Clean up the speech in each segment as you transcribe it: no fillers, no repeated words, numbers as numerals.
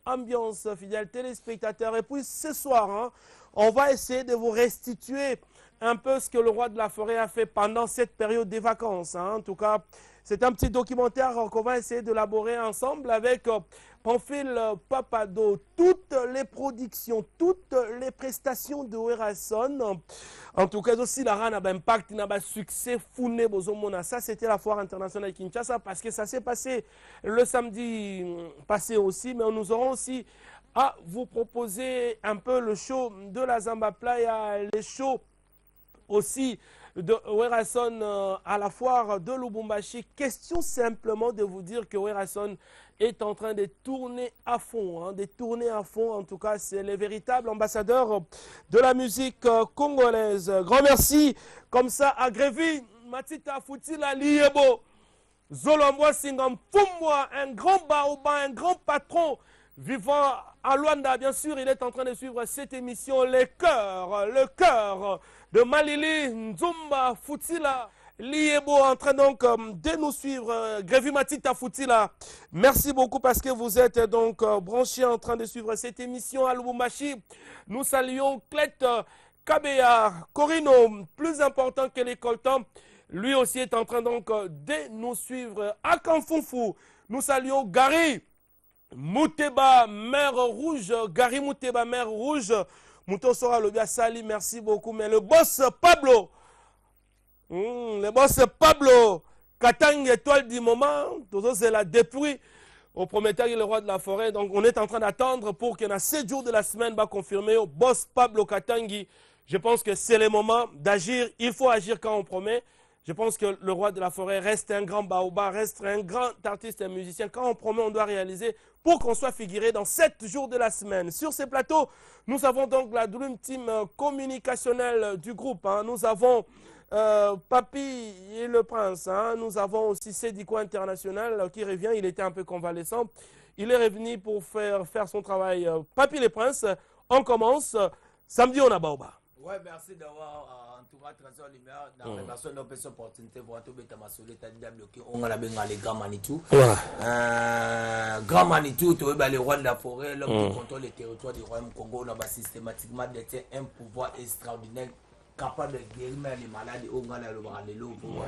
ambiance, fidèles téléspectateurs. Et puis ce soir, hein, on va essayer de vous restituer un peu ce que le roi de la forêt a fait pendant cette période des vacances. Hein. En tout cas, c'est un petit documentaire qu'on va essayer d'élaborer ensemble avec Pamphile Papado. Toutes les productions, toutes les prestations de Werason. En tout cas, aussi, la RAN a un impact, il a un succès founé. Ça, c'était la foire internationale de Kinshasa parce que ça s'est passé le samedi passé aussi. Mais nous aurons aussi à vous proposer un peu le show de la Zamba Playa, les shows aussi de Werason à la foire de Lubumbashi. Question simplement de vous dire que Werason est en train de tourner à fond, hein, de tourner à fond. En tout cas, c'est le véritable ambassadeur de la musique congolaise. Grand merci comme ça à Grévi Matita Foutila Liebo Zolomwa Singam Fumwa, un grand baoba, un grand patron vivant à Luanda. Bien sûr, il est en train de suivre cette émission, le cœur de Malili Nzumba Foutila Liebo, en train donc de nous suivre. Grévi Matita Foutila, merci beaucoup parce que vous êtes donc branchés en train de suivre cette émission à Lubumbashi. Nous saluons Clette Kabeya Corino, plus important que les coltans. Lui aussi est en train donc de nous suivre à Kanfunfu. Nous saluons Gary Mouteba, mer rouge. Gary Mouteba, mer rouge. Mouton Sora Lobia Sali, merci beaucoup. Mais le boss Pablo, le boss Pablo, Katang étoile du moment, c'est la depuis au prometteur et le roi de la forêt. Donc on est en train d'attendre pour qu'il y ait 7 jours de la semaine va confirmer au boss Pablo Katangi. Je pense que c'est le moment d'agir. Il faut agir quand on promet. Je pense que le roi de la forêt reste un grand baoba, reste un grand artiste et musicien. Quand on promet, on doit réaliser pour qu'on soit figuré dans 7 jours de la semaine. Sur ces plateaux, nous avons donc la Dream Team communicationnelle du groupe. Hein. Nous avons Papi et le Prince. Hein. Nous avons aussi Sédico International qui revient. Il était un peu convalescent. Il est revenu pour faire son travail. Papi et le Prince, on commence. Samedi, on a baoba. Ouais, merci d'avoir en tout cas Trésor Lumière dans la personne de cette opportunité pour tout bêta masolé t'as dit bloqué on a bien les grands Manitou. Grand Manitou, tu vois les rois de la forêt, l'homme qui contrôle les territoires du royaume Congo, on a systématiquement détient un pouvoir extraordinaire capable de guérir les malades au Ghana le l'eau pour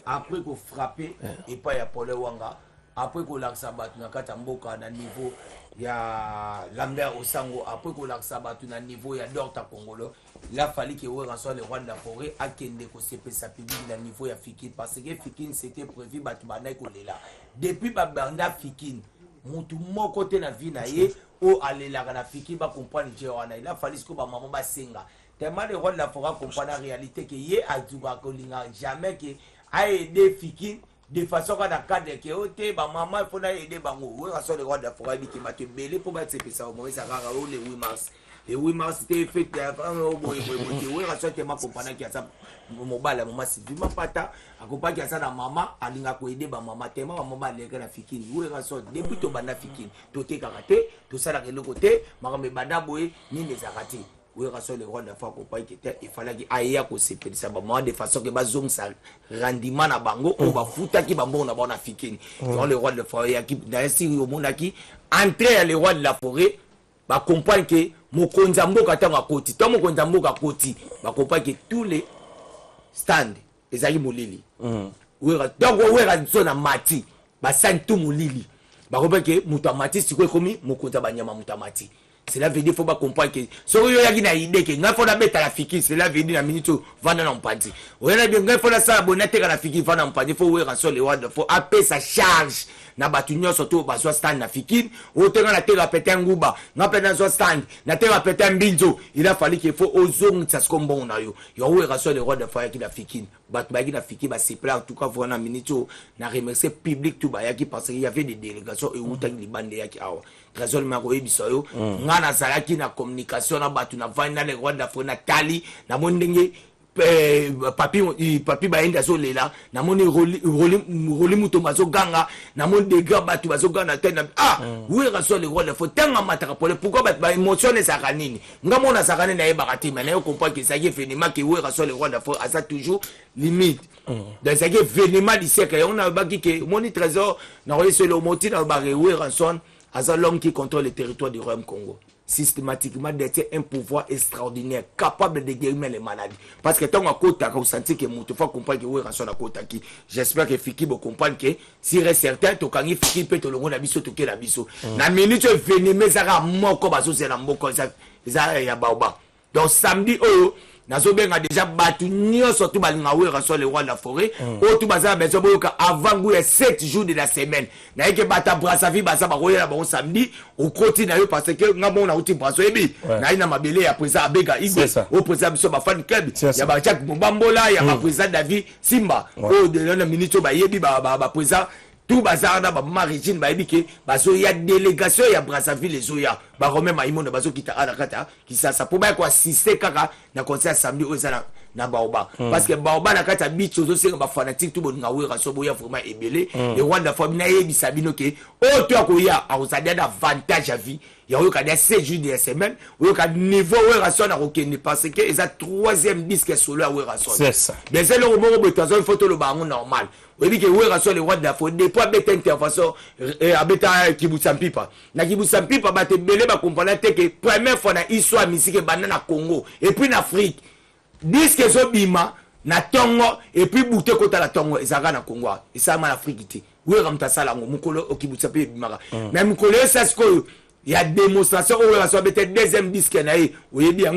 après qu'on frapper et pas y a Paul Wanga. Après qu'on l'a sabattu dans Katamboka dans niveau il y a Lambert Osango, après qu'on l'a sabattu dans niveau il y a Dorta Congolo, il a fallu que Werason le roi de la forêt a kende ko CP sa public dans niveau il y a Fikine parce que Fikine c'était prévu batubana ko là depuis Banda Fikine mutu mo côté na vie na ye o alela na Fikine ba comprendre Jewana il a fallu que ba maman ba senga tellement le roi de la forêt comprendre la réalité que ye a du ba ko linga jamais que a aidé Fikine de façon qu'on a cadre que oté ba maman il faut aider bango Werason le roi de la forêt qui m'a te belé pour battre CP ça au moins ça rara le 8 mars. Le 8 mars c'était fait avant Werason tellement comprendre qu'il y a ça mobile maman Sylvie pata accompagner ça na maman alinga ko aider ba maman tellement maman leka na Fikine Werason depuis to banda Fikine to te karaté to ça la le côté maman banda boy ni les arrêter Werason le roi de la forêt compagnie qui était il fallait qu'il aille ko CP ça ba de façon que ba zong ça rendement na bango on va fouta ki ba bon na bon na Fikine le roi de la forêt qui dans série au monde qui entrer le roi de la forêt ba comprendre que mokonza mboka tanga koti to mokonza mboka koti ba comprendre que tous les stands ezali molili donc wera zona mati ba santu molili ba comprendre que muta mati siko komi mokonza banyama muta mati. Cela veut dire qu'il faut pas comprendre que si vous avez une idée que nous avons mettre la Fikine, cela veut dire la minute vendre en padi. Vous avez bien fait ça bonnet à la Fikine vendre en padi. Il faut ouvrir sur les rois, faut appeler sa charge. Na batunyo surtout ba so stand na Fikine, au terrain la terre pété un gouba, na pété un stand, na terre pété un binzo. Il a fallu qu'il faut ozong ça se comme bon na yo. Yo ouvrir sur les rois de fire qui la Fikine. Bat ba qui la Fikine ba c'est plat en tout cas voir na minute na remercier public tout ba ya qui parce qu'il y avait des délégations et où tang li bande ya qui awa. Trésor ma koyebi soyo ngana salaki na communication na batu na vana les rois d'Afrique na tali na mondenge papi baenda so lela na moni roli muto mazo ganga na moni de gars batu bazo ganga tena Werason le roi d'Afrique tanga mataka pole pourquoi batu ba émotionné ça kanini ngamo na sakane na ebakati mais na comprend que ça y est finalement que Werason le roi d'Afrique a ça toujours limite dans ça y est événement du siècle on a baki que moni Trésor na roi sur le moti na ba Werason Aza l'homme qui contrôle le territoire du Royaume Congo. Systématiquement détient un pouvoir extraordinaire, capable de guérir les maladies. Parce que tant que tu as senti que tu faut comprendre que tu as qui. J'espère que Fiki va comprendre que si il est certain, tu as Fiki peut te le rendre à biso, tu as biso. Na minute venimeux, ça va moko baso c'est la moko ça ya baoba. Donc samedi nazobenga déjà batu nyonso tu balinga wera sur le roi de la forêt tout baza beso boyoka avant goût 7 jours de la semaine na yeke bata brasa vie baza ba royela ba samedi au côté na yo parce que ngamo na uti braso ebi na ina mabele ya président abega igwe au président biso ba fan club ya ba Jack Mbambola ya ba président David Simba au de la minute ba yebi ba président tout bazarda ba marigine ba ebike bazo ya délégation ya Brazzaville zoya ba Romain Maïmonde bazo kita alakata ki ça pour ba ko assister kaka na concert samedi ozana na baoba parce que baoba na kata bicho zo se ba fanatique tout bon ngawera so boya vraiment ebele et Rwanda famille na yebi sabino ke o to akoya akozada avantage à vie ya oyo kada 7 jours de semaine oyo ka niveau wera so na kokende parce que eza 3e disque solo à wera so c'est ça mais c'est le moment où tu photo le bango normal. Oui, que oui, rassure les rois de la faute. Des fois, bête intervention, abeta Kibusampipa. Na Kibusampipa, bah, te belé, bah, comprendre que première fois, na histoire, musique, banana Congo. Et puis, en Afrique, disque, so bima, na Tongo, et puis, bouté, kota la Tongo, et ça, na Congo. Et ça, ma Afrique, oui, ramta salango, mukolo, au Kibusampipa, bimara. Mais mukolo, ça, c'est que, il y a démonstration, où rassure, bête, deuxième disque, na, oui, bien,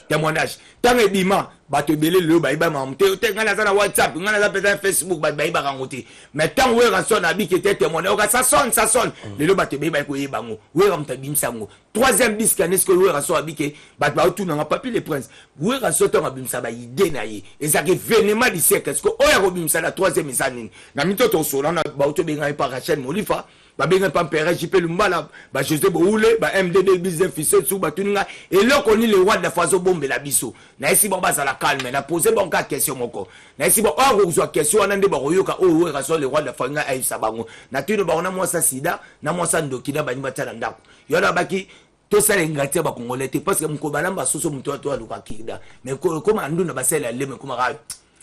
témoignage tant que bima bato belé le baïba mamte te ngana za WhatsApp ngana za peut-être Facebook baïba rangote mais tant que rason na bi qui était témoignage ça sonne le bato baïba ko yebango we ramta bimsango troisième disque n'est-ce que we rason abi que bato tout na papier les princes we rason to bimsa ba idée na ye et ça que événement du siècle est-ce que oya ko bimsa la troisième izanine na mito to so na ba to benga par Rachel Molifa ba benga pa père JP Lumbala ba José Boule ba MDD business officiel sous batuninga et là qu'on est le roi de la façon bombe la biso na esi bon basa la calme na poser bon cas question moko na esi bon o zo question on ande ba royoka o we raso le roi de la fanga ay sabango na tino ba on a moi ça sida na moi ça ndokina ba nimata na ndako yona baki to sala ngati ba kongolete parce que mko balamba soso mtu watu aluka kida mais comme andu na basela leme kuma ga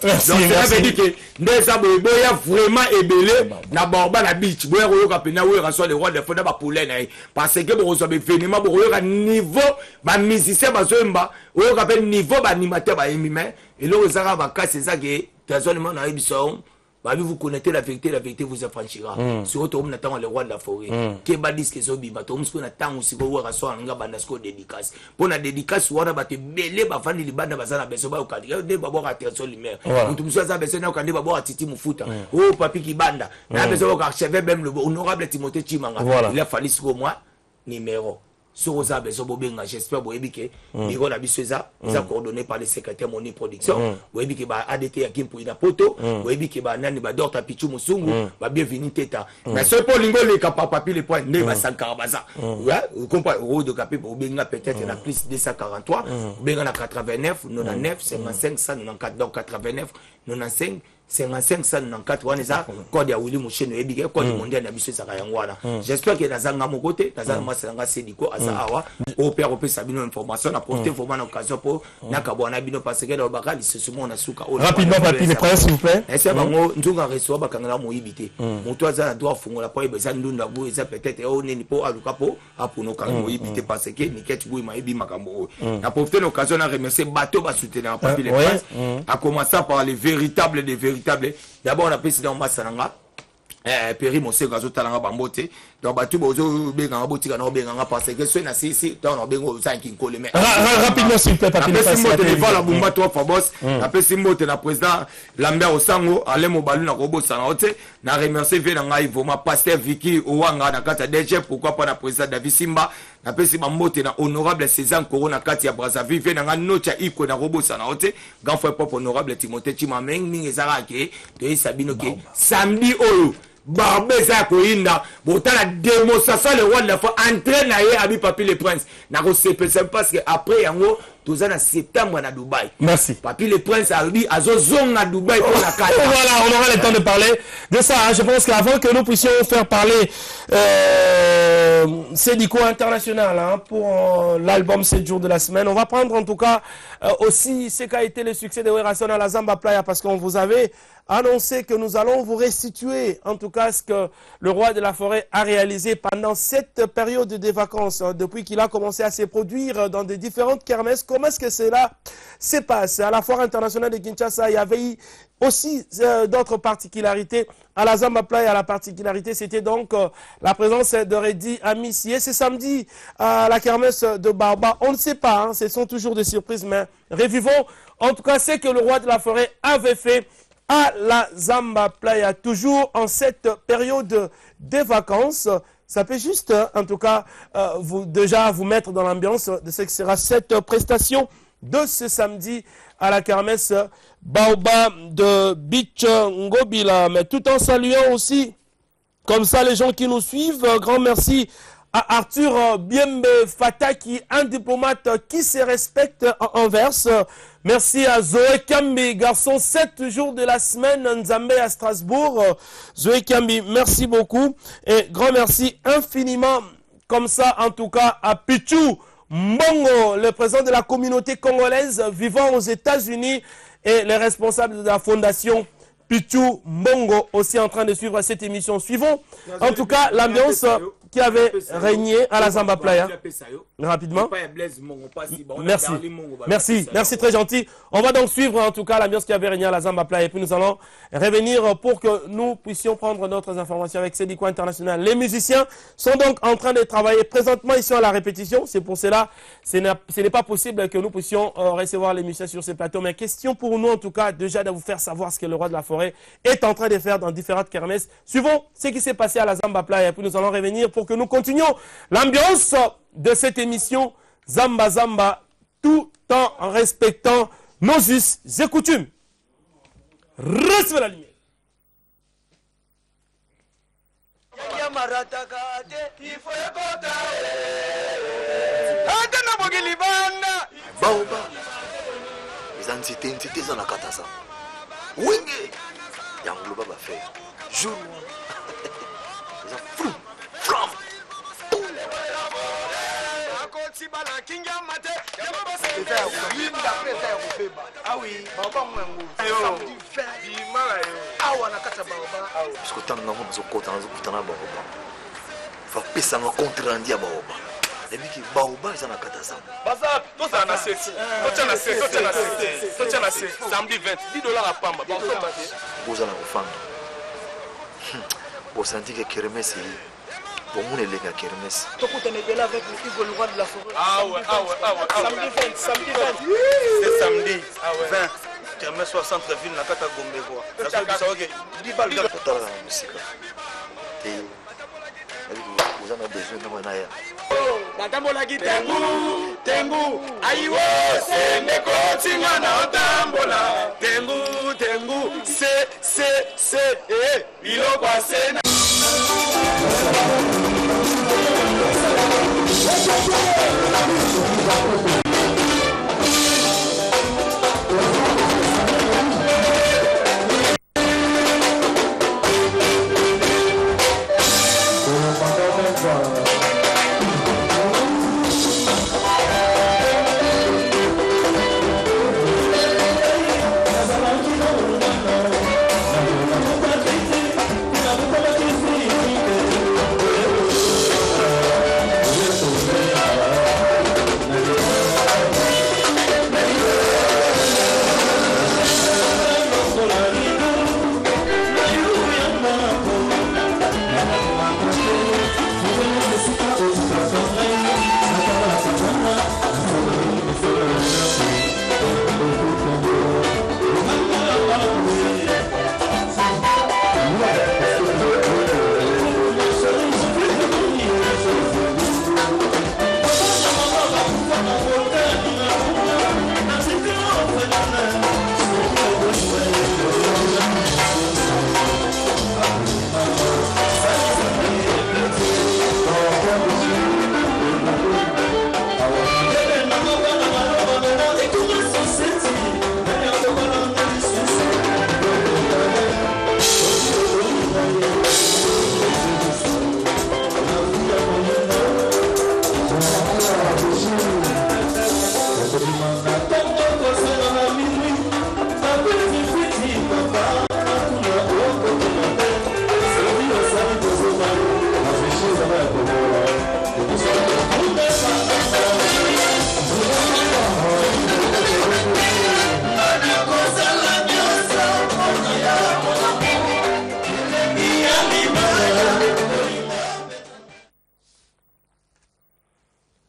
donc ça veut dire que ndesa boya vraiment ebelé na borba na beach boya koyoka pena we raso le roi de fond ba poulet na parce que bo so be événement bo koyoka niveau ba musicien ba zoemba oyoka pe niveau ba animateur ba emime et là osaka ba cas c'est ça que personnellement na ebiso bah vous connaissez la vérité vous affranchira sur autre on attend le roi de la forêt que ba disque zo bima to msko na tango aussi ko wa raso nga banda sko dédicace pour la dédicace wana ba te belé ba fandi libanda bazana beso ba okadi de ba bo attention lumière mutu mso za beso na okandi ba bo atiti mufuta oh papi ki banda na beso ko archiver même le honorable Timothée Chimanga il a fallu sur moi numéro sur ça beso bobenga j'espère boyebi ke biko na biso za coordonné par le secrétaire Moni Production boyebi ke ba ADT ya Kimpu ina poto boyebi ke ba nani ba Dorta Pichu Musungu ba bienvenue teta mais ce pour lingo le papi le point ne ba sankara baza ouais vous comprenez euro de capé bobenga peut-être na plus 243 bobenga na 89 99 55 194 donc 89 95 55 194 wana za code ya Willy Musheno ebike code mondial na biso za kayangwana j'espère que nazanga mokote nazanga masalanga sediko asa awa au père opé sabino information na porter vraiment na occasion pour na kabwana bino parce que dans bakali ce moment na suka rapidement papi le prince s'il vous plaît ese bango nzunga reçoit bakangala moyibité moto aza doit fungola pa ebeza ndunda bu eza peut-être o neni po aluka po apuno ka moyibité parce que niketi bu mayibi makambo na profiter l'occasion na remercier bateau ba soutenir papi le prince a commencer par les véritables d'abord on a président Massananga Péri Monsé Gazo Talanga Bambote donc batu bozo benga botika na benga parce que c'est na si dans on bengo 5 kole mais rapidement s'il plaît papi le prince la bumba toi Fabos après Simbote na président Lambert Osango ale mobalu na robo sana ote na remercier vena ngai vraiment pasteur Vicky Owanga na kata DG pourquoi pas na président David Simba na pesi Bambote na honorable César Corona kati ya Brazzaville vena nga nocha iko na robo sana ote grand frère pop honorable Timothée Chimameng ngezara ke to Sabino ke samedi oyo Barbeza koinda botala démonstration le roi de la foi entraîne na ye abi papi le prince na ko sepesa parce que après yango tozana septembre na Dubaï. Merci. Papi le prince a dit azozonga Dubaï pour la carte. Voilà, on aura le temps de parler de ça. Hein. Je pense qu'avant que nous puissions faire parler Sédico International hein, pour l'album 7 jours de la semaine, on va prendre en tout cas aussi ce qu'a été le succès de Werason à la Zamba Playa parce qu'on vous avait annoncer que nous allons vous restituer, en tout cas, ce que le roi de la forêt a réalisé pendant cette période des vacances, depuis qu'il a commencé à se produire dans des différentes kermesses. Comment est-ce que cela se passe? À la foire internationale de Kinshasa, il y avait eu aussi d'autres particularités. À la Zamba Playa, la particularité, c'était donc la présence de Reddy Amici. Et c'est samedi à la kermesse de Barba. On ne sait pas, hein, ce sont toujours des surprises, mais revivons en tout cas ce que le roi de la forêt avait fait à la Zamba Playa, toujours en cette période des vacances. Ça peut juste, en tout cas, déjà vous mettre dans l'ambiance de ce que sera cette prestation de ce samedi à la kermesse Baobab de Beach Ngobila. Mais tout en saluant aussi, comme ça, les gens qui nous suivent, grand merci à Arthur Biembe Fataki, un diplomate qui se respecte en verse. Merci à Zoé Kambi, garçon 7 jours de la semaine, Nzambe à Strasbourg. Zoé Kambi, merci beaucoup. Et grand merci infiniment, comme ça, en tout cas, à Pichu Mbongo, le président de la communauté congolaise vivant aux États-Unis et les responsables de la fondation Pichu Mbongo, aussi en train de suivre cette émission. Suivons, en tout cas, l'ambiance qui avait régné à la Zamba Playa. Rapidement. Merci, très gentil. On va donc suivre en tout cas l'ambiance qui avait régné à la Zamba Playa. Et puis nous allons revenir pour que nous puissions prendre d'autres informations avec Sédico International. Les musiciens sont donc en train de travailler présentement ici à la répétition. C'est pour cela, ce n'est pas possible que nous puissions recevoir les musiciens sur ces plateaux. Mais question pour nous en tout cas, déjà de vous faire savoir ce que le roi de la forêt est en train de faire dans différentes kermesses. Suivons ce qui s'est passé à la Zamba Playa. Et puis nous allons revenir pour que nous continuions l'ambiance de cette émission Zamba Zamba, tout en respectant nos us et coutumes. Recevez la lumière. Baoba, les entités sont à Katasa. Wenge, Yangloba va faire. Jour, ils ont flou, flam. Ah oui, parce que tant que nous sommes contents, nous sommes contents. Il faut passer un compte rendu à Baoba. Et puis que Baoba est en Katasa. Baza, tout ça na c'est. Samedi 20, $10 à Pamba. Vous allez vous faire. Vous sentez que Kermesse pour moi, les gars, Kermesse. Tu es là avec le roi de la forêt. Ah ouais. Samedi 20. C'est samedi 20. Kermesse soit centre-ville, na kata Gombe. Dis pas le gars, tu as la musique. Et vous en avez besoin de moi. Batambola ki tengu aiwo sende koti mwana otambola tengu se biloko asena.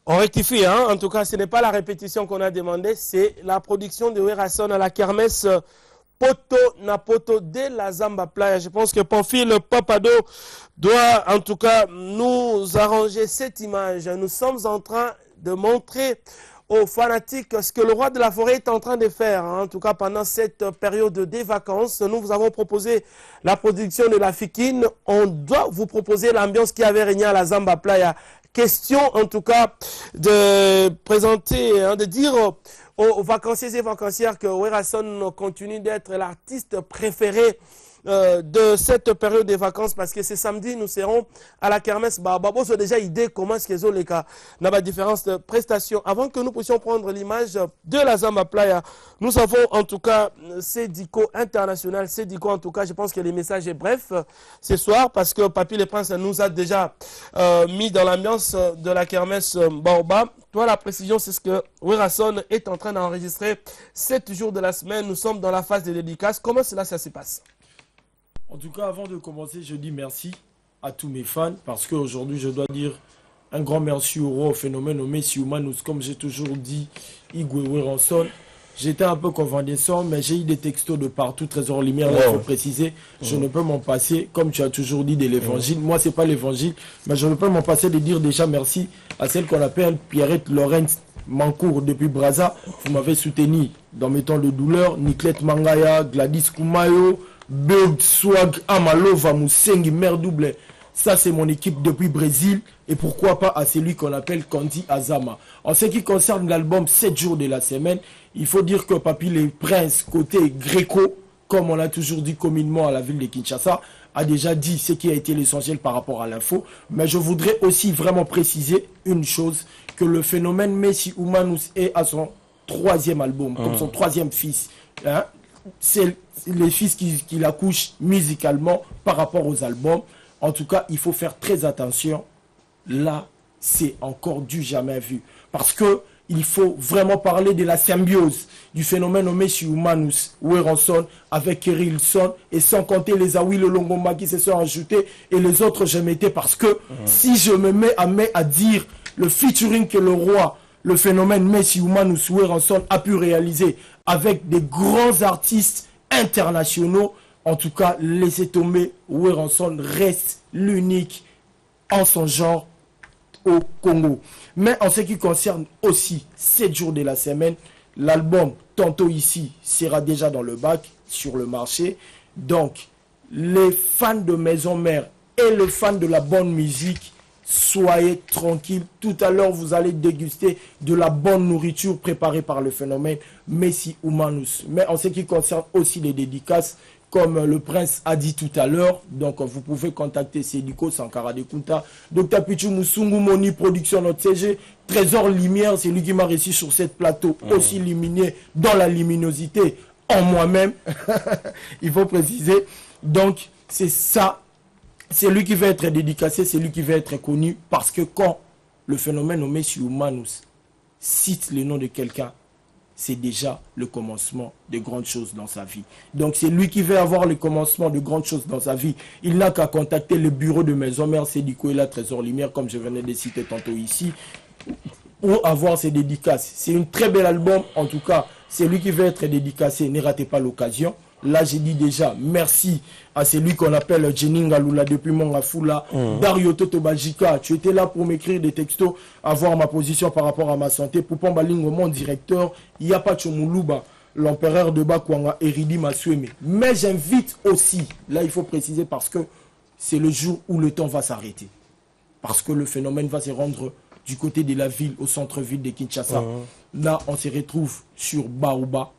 On rectifie, hein? En tout cas, ce n'est pas la répétition qu'on a demandé, c'est la production de Werason à la kermesse Poto Napoto de la Zamba Playa. Je pense que Pamphile Papado doit en tout cas nous arranger cette image. Nous sommes en train de montrer aux fanatiques ce que le roi de la forêt est en train de faire. En tout cas, pendant cette période des vacances, nous vous avons proposé la production de la Fikine. On doit vous proposer l'ambiance qui avait régné à la Zamba Playa. Question, en tout cas, de présenter, hein, de dire aux vacanciers et vacancières que Werason continue d'être l'artiste préféré de cette période des vacances, parce que ce samedi nous serons à la kermesse. Babo a déjà idée comment est-ce qu'ils ont les cas dans la différence de prestations. Avant que nous puissions prendre l'image de la Zamba Playa, nous avons en tout cas Cédico international. Cédico, en tout cas, je pense que le message est bref ce soir, parce que Papy le Prince nous a déjà mis dans l'ambiance de la kermesse Baoba. Toi, la précision, c'est ce que Werason est en train d'enregistrer 7 jours de la semaine. Nous sommes dans la phase de dédicace. Comment cela ça se passe? En tout cas, avant de commencer, je dis merci à tous mes fans, parce qu'aujourd'hui, je dois dire un grand merci au roi, au phénomène, au Messi Humanus. Comme j'ai toujours dit, Igwe Werason. J'étais un peu convalescent, mais j'ai eu des textos de partout, Trésor Lumière, il faut préciser. Je ne peux m'en passer, comme tu as toujours dit, de l'évangile. Moi, c'est pas l'évangile, mais je ne peux m'en passer de dire déjà merci à celle qu'on appelle Pierrette Lorenz Mancourt depuis Brazza. Vous m'avez soutenu dans mes temps de douleur. Niclette Mangaya, Gladys Kumayo, Bird Swag, Amalova, Moussengi, Mère Double. Ça, c'est mon équipe depuis Brésil. Et pourquoi pas à celui qu'on appelle Kandi Azama. En ce qui concerne l'album 7 jours de la semaine, il faut dire que Papy les Princes, côté Gréco, comme on a toujours dit communément à la ville de Kinshasa, a déjà dit ce qui a été l'essentiel par rapport à l'info. Mais je voudrais aussi vraiment préciser une chose, que le phénomène Messi Humanus est à son 3e album, comme son 3e fils. Hein? C'est les fils qui accouchent musicalement par rapport aux albums. En tout cas, il faut faire très attention. Là, c'est encore du jamais vu. Parce que il faut vraiment parler de la symbiose du phénomène Messi Humanus, Werason, avec Kerilson, et sans compter les Awi, le Longomba qui se sont ajoutés, et les autres, je mettais parce que si je me mets à dire le featuring que le roi, le phénomène Messi Humanus, Werason a pu réaliser avec des grands artistes internationaux, en tout cas, laissez tomber, Werason reste l'unique en son genre au Congo. Mais en ce qui concerne aussi 7 jours de la semaine, l'album Tantôt Ici sera déjà dans le bac, sur le marché. Donc, les fans de Maison Mère et les fans de la bonne musique, soyez tranquilles. Tout à l'heure, vous allez déguster de la bonne nourriture préparée par le phénomène Messi Humanus. Mais en ce qui concerne aussi les dédicaces, comme le prince a dit tout à l'heure, donc vous pouvez contacter Cédico, Sankara de Kunta, Dr Pichu Musungu, Moni Production, notre CG, Trésor Lumière, c'est lui qui m'a réussi sur cette plateau, aussi luminé dans la luminosité en moi-même, il faut préciser. Donc, c'est ça, c'est lui qui va être dédicacé, c'est lui qui va être connu, parce que quand le phénomène Messi Humanus cite le nom de quelqu'un, c'est déjà le commencement de grandes choses dans sa vie. Donc c'est lui qui veut avoir le commencement de grandes choses dans sa vie. Il n'a qu'à contacter le bureau de Maison Mère, Cédico et la Trésor Lumière, comme je venais de citer tantôt ici, pour avoir ses dédicaces. C'est une très belle album, en tout cas, c'est lui qui veut être dédicacé, ne ratez pas l'occasion. Là, j'ai dit déjà merci à celui qu'on appelle Jenny Ngalula depuis Mongafula, Dario Toto Bajika. Tu étais là pour m'écrire des textos, avoir ma position par rapport à ma santé. Poupon Balingo, mon directeur, Yapacho Moulouba, l'empereur de Bakwanga, Eridi Masueme. Mais j'invite aussi, là il faut préciser parce que c'est le jour où le temps va s'arrêter. Parce que le phénomène va se rendre du côté de la ville, au centre-ville de Kinshasa. Là, on se retrouve sur Baoba,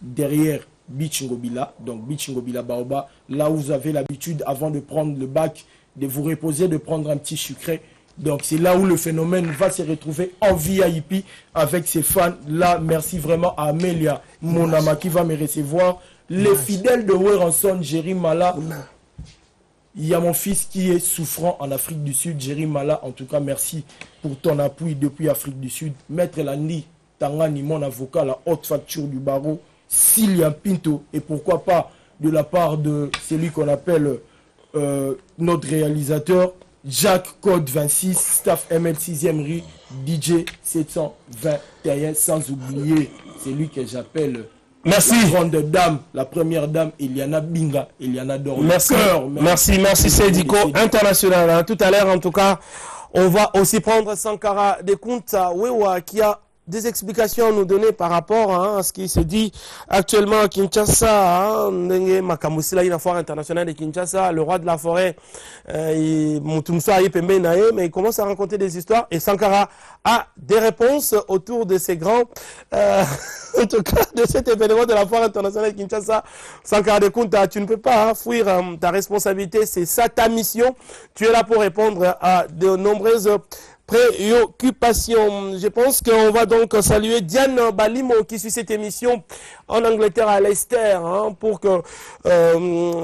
derrière Beach Ngobila, donc Beach Ngobila Baoba, là où vous avez l'habitude, avant de prendre le bac, de vous reposer, de prendre un petit sucré. Donc c'est là où le phénomène va se retrouver en VIP avec ses fans. Là, merci vraiment à Amélia, mon ama, qui va me recevoir. Les fidèles de Werason, Jerry Mala. Il y a mon fils qui est souffrant en Afrique du Sud, Jerry Mala. En tout cas, merci pour ton appui depuis Afrique du Sud. Maître Landi Tangani, mon avocat, la haute facture du barreau. Sylvia Pinto, et pourquoi pas de la part de celui qu'on appelle notre réalisateur, Jacques Code 26, staff ML 6e rue, DJ 721, sans oublier, c'est lui que j'appelle merci. La grande dame, la première dame, Eliana Binga, Eliana Dorme. Merci Sédico International. Hein. Tout à l'heure, en tout cas, on va aussi prendre Sankara de Kunta Wewa qui a des explications à nous donner par rapport à ce qui se dit actuellement à Kinshasa, Makamusila, une foire internationale de Kinshasa, le roi de la forêt, mais il commence à raconter des histoires et Sankara a des réponses autour de ces grands, en tout cas de cet événement de la foire internationale de Kinshasa. Sankara de Kunta, tu ne peux pas fuir ta responsabilité, c'est ça ta mission, tu es là pour répondre à de nombreuses préoccupation. Je pense qu'on va donc saluer Diane Balimo qui suit cette émission en Angleterre à Leicester pour que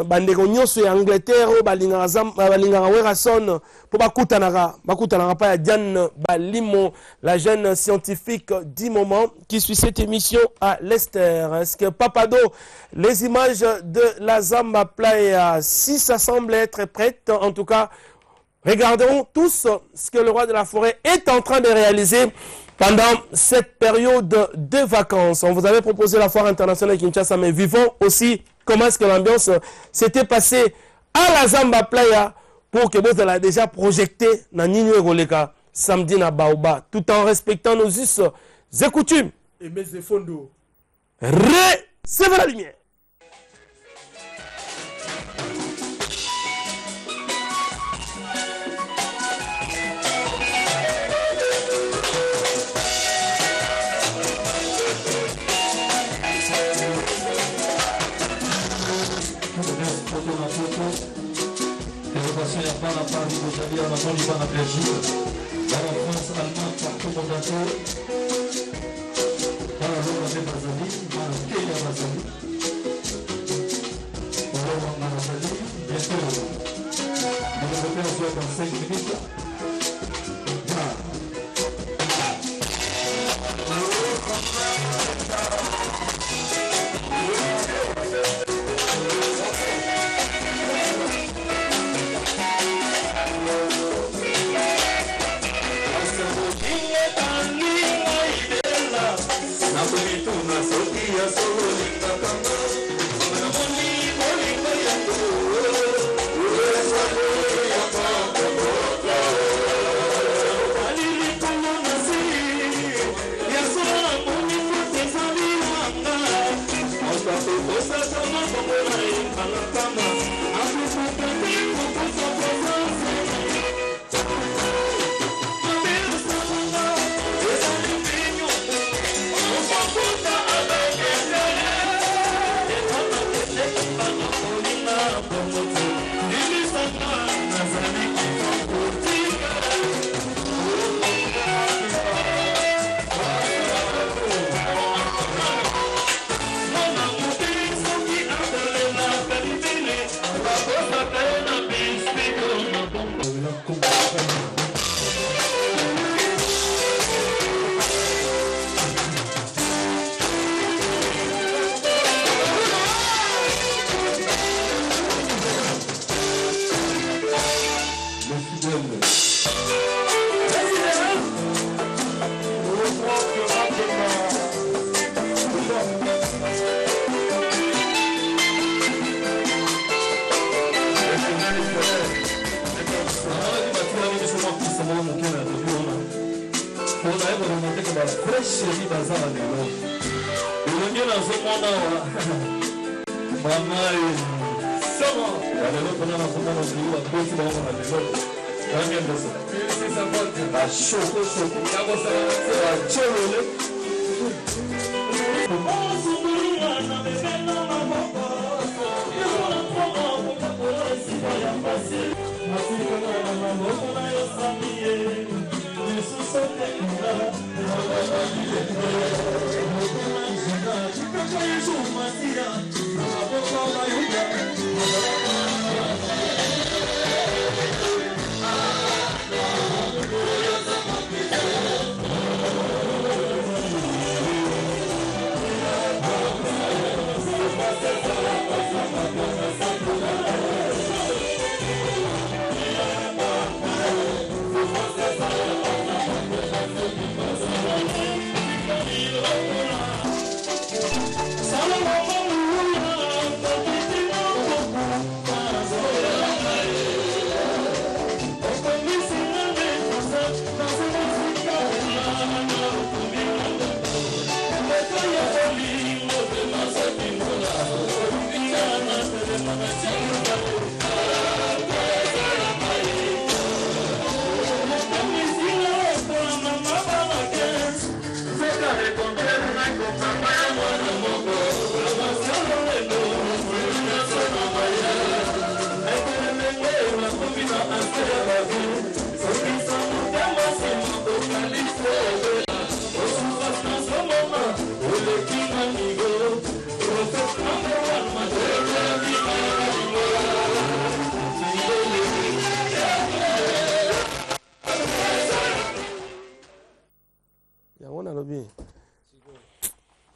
Bandegogno soit Angleterre Balingarason pour Bakutanara pas Diane Balimo, la jeune scientifique du moment qui suit cette émission à Leicester. Est-ce que Papado, les images de la Zamba Playa, si ça semble être prête, en tout cas regardons tous ce que le roi de la forêt est en train de réaliser pendant cette période de vacances. On vous avait proposé la foire internationale de Kinshasa, mais vivons aussi comment est-ce que l'ambiance s'était passée à la Zamba Playa pour que vous allez déjà projeté dans Nino Roleka samedi na Baoba, tout en respectant nos us et coutumes. Et mes effondos. C'est la lumière.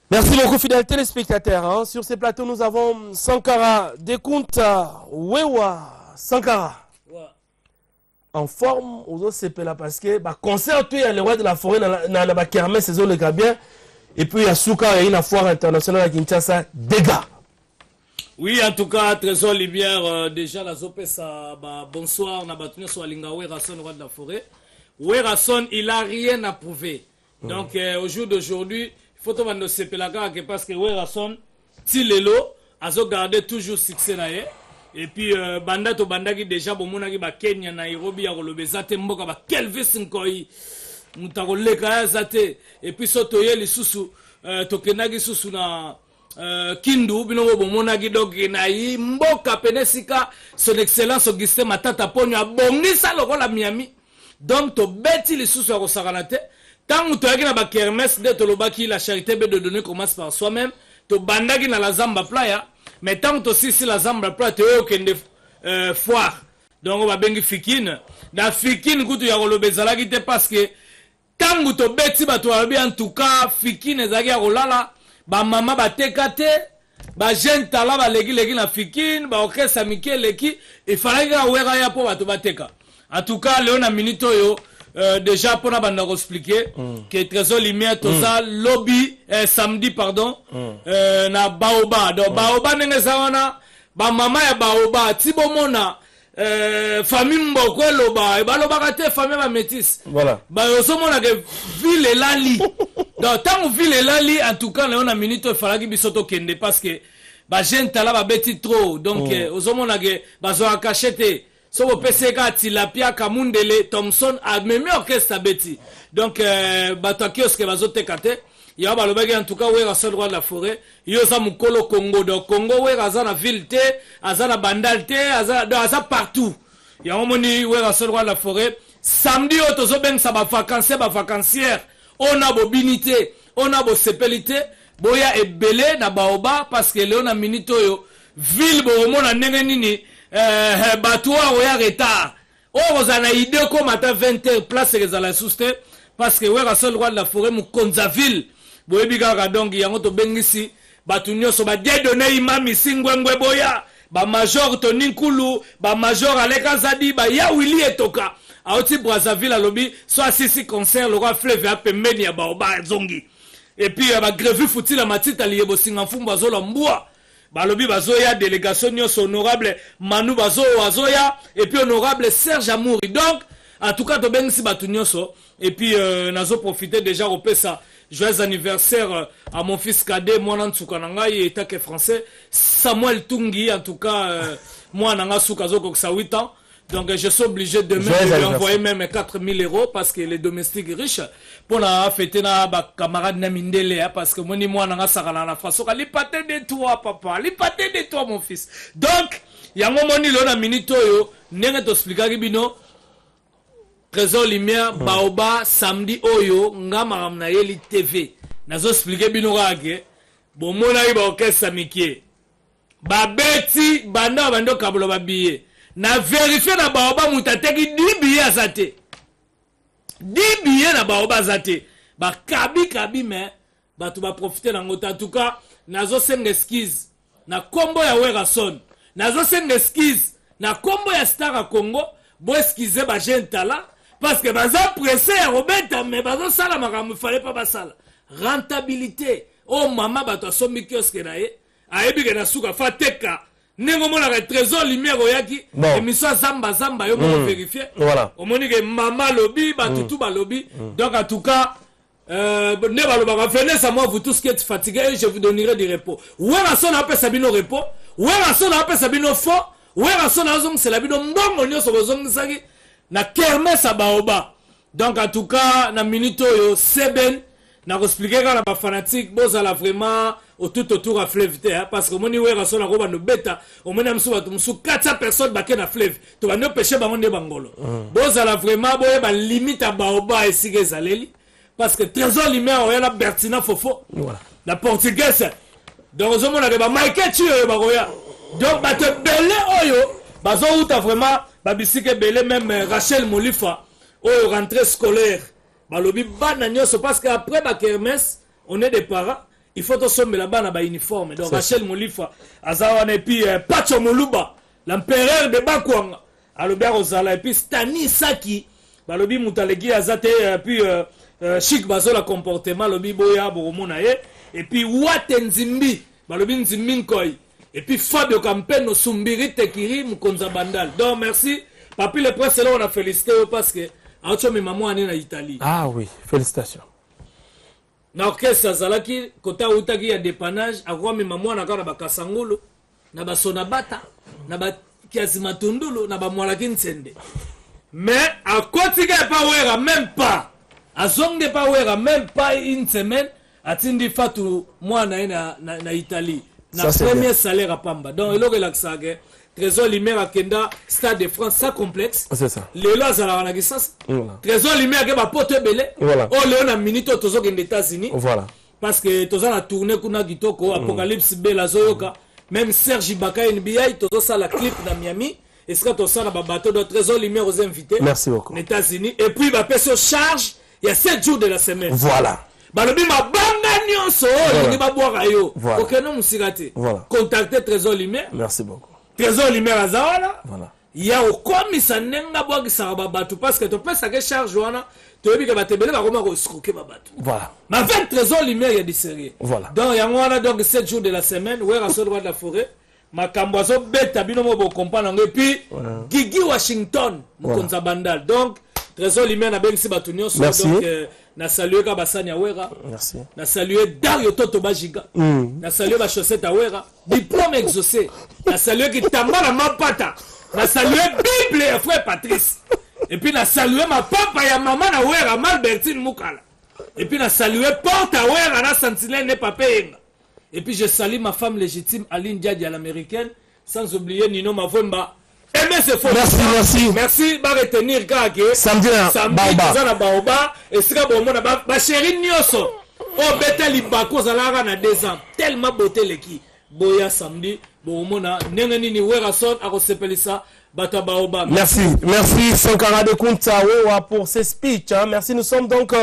Merci beaucoup, fidèles téléspectateurs. Hein. Sur ces plateaux, nous avons Sankara Dekunta Wewa Sankara. En forme, aux autres c'est là parce que concert, il y a le roi de la forêt dans la kermesse, saison le Gabien. Et puis il y a Souka, il y a une foire internationale à Kinshasa, dégâts. Oui, en tout cas, Trésor Lumière, déjà la Zopesa, bonsoir, on a battu sur Alinga Werason, roi de la forêt. Werason, il n'a rien à prouver. Donc au jour d'aujourd'hui, il faut que se pelaga parce que Werason, Tilelo, a gardé toujours succès là. Et puis banda to banda qui déjà bon mona qui ba Kenya Nairobi ya kolobe zate mboka ba Kelvis nkoi mutakoleka zate et puis soto ye lisusu tokenagi susu na Kindu bino bon mona ki donc na yi mboka penesika son excellence Augustin Matata Ponyo abongisa lokola Miami donc to beti lisusu ya kosakana te tant to yaki na ba kermesse de to lobaki la charité be de donner commence par soi-même to bandaki na la Zamba Playa. Mais tant que aussi si la Zamba Playa te okende foire donc on va bengi fikine na fikine kutu ya kolobe zalaki te parce que tant que to beti ba to abi en tout cas fikine zaki ya kolala ba mama ba tekate ba jeune tala ba legi na fikine ba okesa mikele ki il fallait que wera ya po ba to bateka en tout cas Léon a minute yo déjà pour nous expliquer que Trésor Lumière toza lobby samedi pardon na Baoba donc Baoba nengezawana ba mama ya Baoba tibomona famille mboko loba e ba loba kate famille ba métis voilà ba osomona que ville lali donc tant ville lali en tout cas Léon a minute il fallait que bisoto kende parce que ba jeune tala ba beti trop donc osomona que bazo akachete so PCK Tilapia Kamundele Thompson a même orchestre beti donc batakio ce que bazote kate ya ba lobaki en tout cas ouais seul roi de la forêt yo sa mukolo Congo donc Congo ouais azana ville te azana bandal te azana partout ya omoni ouais seul roi de la forêt samedi otozo ben sa ba vacancière on a bobinité on a bo sepelité boya ebele na baoba parce que Léon a minito yo ville bo mona ndenge nini Batoua ou ya retard. Or, vous avez idée comme à 20h, place que vous allez souster. Parce que vous avez seul roi de la forêt, vous Konzaville. Vous avez donc, il y a un autre bengisi. Batunyo, so ba donné imam ici, ngwengwe boya. Ba major Tony Nkulu, ba major Aleka Zadi, ba ya Willy Etoka. A oti Brazzaville à lobby, soit sisi concert, le roi fleuve à Pemeni à Baoba Zongi. Et puis, ba grévu fouti la matite à l'Iebo Singafum, bazola mboua. Balobi bazoya délégation honorable Manu Bazo Azoya et puis honorable Serge Amouri. Donc en tout cas to ben si batunyoso et puis nazo profiter déjà au pesa joyeux anniversaire à mon fils cadet moi Nantsukananga il est que français Samuel Tungi en tout cas moi nanga sukazo ko 8 ans. Donc je suis obligé demain de lui envoyer même 4000 € parce que les domestiques riches pour la fêter na ba camarade na mindele parce que moni moi na sakala na faso li paté de toi papa li paté de toi mon fils. Donc yango moni lo na minito yo ndenge to expliquer bino Trésor Lumière Baoba samedi oyo ngama na yeli TV nazo expliquer bino kake bon mona iba okesa mikie ba beti banda bando kablo ba billet na vérifier na baoba mutateki 10 billets azate 10 billets na baoba azate ba kabi mais ba tu ba profiter na ngota en tout cas nazo senga excuse na kombo ya Werason nazo senga excuse na kombo ya Star Congo bo excuse ba jeune tala parce que baza pressé ya robeta mais bazo sala makambo fallait pas basala rentabilité oh mama ba to somi kiosque na ye ayebi ke na suka fateka nengo mona ka Trésor Lumière oyaki émission zamba yo mo vérifier voilà omoni ke mama lobby batutu ba lobby donc en tout cas ne baloba ka venez ça moi vous tous qui êtes fatigués je vous donnerai du repos Werason a pas sabino repos Werason a pas sabino fo Werason a zong c'est la bino mbongo nyoso bozong saki na kermesse à Baoba donc en tout cas na minute yo seben na expliquer ka na ba fanatique bozala vraiment tout autour à fleuve hein, parce que moni Werason a roba no beta au mona msu 400 personnes baké na fleuve to ba no pêcher bango nde bangolo bozala vraiment boye ba limite à Baoba et sigezaleli parce que Trésor Lumière oya la Bertina Fofo voilà la portugaise donc zo mona ba Michael tu ba roya donc ba te belé oyo bazo uta vraiment ba bisike belé même Rachel Molifa oyo rentrée scolaire balobi bana nyonso parce que après ba kermesse on est des parents, il faut sommer la bana ba uniforme. Donc Rachel Molifa azawana et puis Pacho Moluba, l'empereur de Bakwanga. Alobi Rosala et puis Stani Saki, balobi mutaleki azate puis chic bazola comportement lobi boya boromona et puis Watenzimbi, balobi Nzimbi Nkoi. Et puis Fabio Campeno Sumbiri Tekiri Mukonza Bandal. Donc merci. Papi le prince là on a félicité parce que Aocho mi maman en Italie. Ah oui, félicitations. Na orchestre Zalaki kota utaki ya dépannage akwa mi maman na kana bakasangolo na basona bata na ba kiazimatundulu na ba mwalaki nsende. Mais à kotika pas wera même pas. Azonge pas wera même pas une semaine atindi fatu mwana na Italie. Na premier salaire à Pamba. Donc il aurait l'accès Trésor Limer Kenda Stade de France sans complexe. C'est ça. Le là ça la naissance. Trésor Limer ke ba pote belé. Voilà. Oh Léon a minute tozo aux États-Unis. Voilà. Parce que tozo la tournée kuna kitoko Apocalypse Bela Zoyoka. Même Serge Ibaka NBA tozo ça la clip dans Miami. Et ce que tozo ça na ba bateau de Trésor Limer aux invités. Merci beaucoup. Aux États-Unis et puis ba paie charge il y a 7 jours de la semaine. Voilà. Balobi mabanga nyonso ni ba boira yo. OK non musikate. Voilà. Contactez Trésor Limer. Merci beaucoup. Trésor Limer azawala. Voilà. Il y a au komisa nenga boa kisaka babatu parce que to pesa ke charge wana to yebi ke batebele ba koma ko escroquer babatu. Voilà. Mais avec Trésor Limer il y a du sérieux. Voilà. Donc yango wana donc 7 jours de la semaine ouais raso droit de la forêt makambo azo beta bino mo bo comprendre et puis Gigi Washington mukonza bandal. Donc Trésor Limer na bengisi batu nyonso donc na saluer ka basani awera. Merci. Na saluer Dario Toto Bajiga. Na saluer ba chaussette awera. Diplôme exaucé. Na saluer ki tambala mapata. Na saluer Bible et frère Patrice. Et puis na saluer ma papa ya maman awera Malbertine Mukala. Et puis na saluer Porte awera na Sentinelle ne papenga. Et puis je salue ma femme légitime Aline Diadi à l'américaine sans oublier Nino Mavemba. Merci. Merci. Ba retenir kake. Samedi na Baoba. Et sika bomona ba chéri nyoso. O beta libako zalaka na 2 ans. Tellement beauté leki. Boya samedi. Bomona nenge nini wera son akosepelisa bata Baoba. Merci Sankara de Kuntawa pour ce speech. Hein. Merci. Nous sommes donc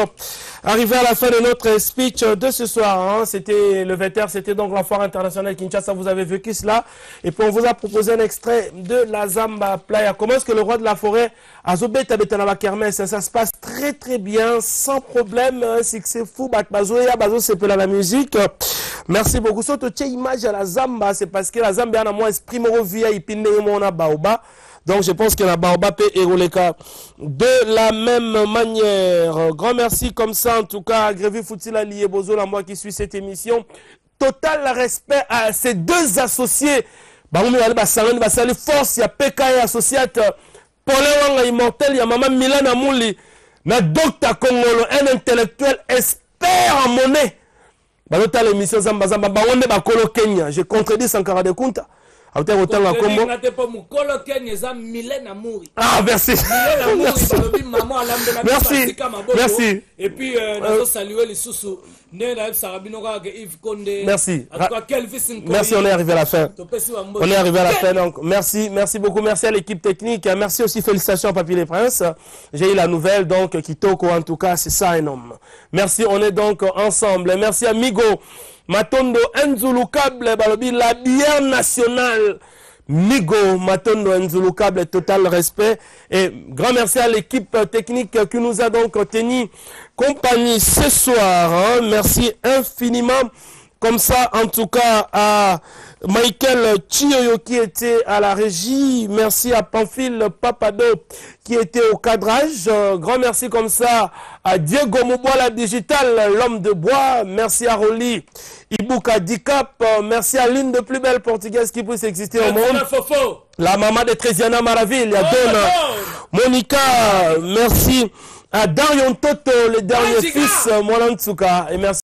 arrivés à la fin de notre speech de ce soir. Hein. C'était le 20h, c'était donc la foire internationale Kinshasa. Vous avez vécu cela. Et puis on vous a proposé un extrait de la Zamba Playa. Comment est-ce que le roi de la forêt a Zobeta Betanaba Kermesse? Ça se passe très très bien, sans problème. C'est que c'est fou. Bazoya, Bazo, c'est la musique. Merci beaucoup. Surtout, tu image à la Zamba, c'est parce que la Zamba a moins esprit moro via Ipinde Baoba. Donc je pense que la Baoba peut Eroleka de la même manière. Grand merci comme ça en tout cas à Grévi Foutila Liebozo, la moi qui suis cette émission. Total respect à ces deux associés. Baoumi Ali Bassaloni Bassali Force, il y a PK associate Paulin Wanga Immortel, il y a Maman Milana Mouli, na Docteur Kongolo, un intellectuel expert en monnaie. Balota l'émission Zamba Zamba Baonde Bakolo Kenya. Je contredis Sankara de Kunta. Ah, merci. Merci. Et puis, nous saluons les sous-sous. Merci. Merci, on est arrivé à la fin. On est arrivé à la fin, donc merci beaucoup. Merci à l'équipe technique. Merci aussi, félicitations à Papy les Princes. J'ai eu la nouvelle, donc, Kitoko, en tout cas, c'est ça un homme. Merci, on est donc ensemble. Merci à Migo. Matondo Nzulu Câble, Balobi, la bière nationale. Migo, Matondo Nzulu Câble, total respect. Et grand merci à l'équipe technique qui nous a donc tenu compagnie ce soir. Hein. Merci infiniment. Comme ça, en tout cas, à Michael Chioyo qui était à la régie. Merci à Pamphile Papado qui était au cadrage. Grand merci comme ça à Diego Mouboala Digital, l'homme de bois. Merci à Roli Ibuka Dicap. Merci à l'une des plus belles portugaises qui puisse exister au monde. La maman de Trésiana Maraville, Donna Monica. Merci à Darion Toto, le dernier fils, Moulantsuka. Et merci.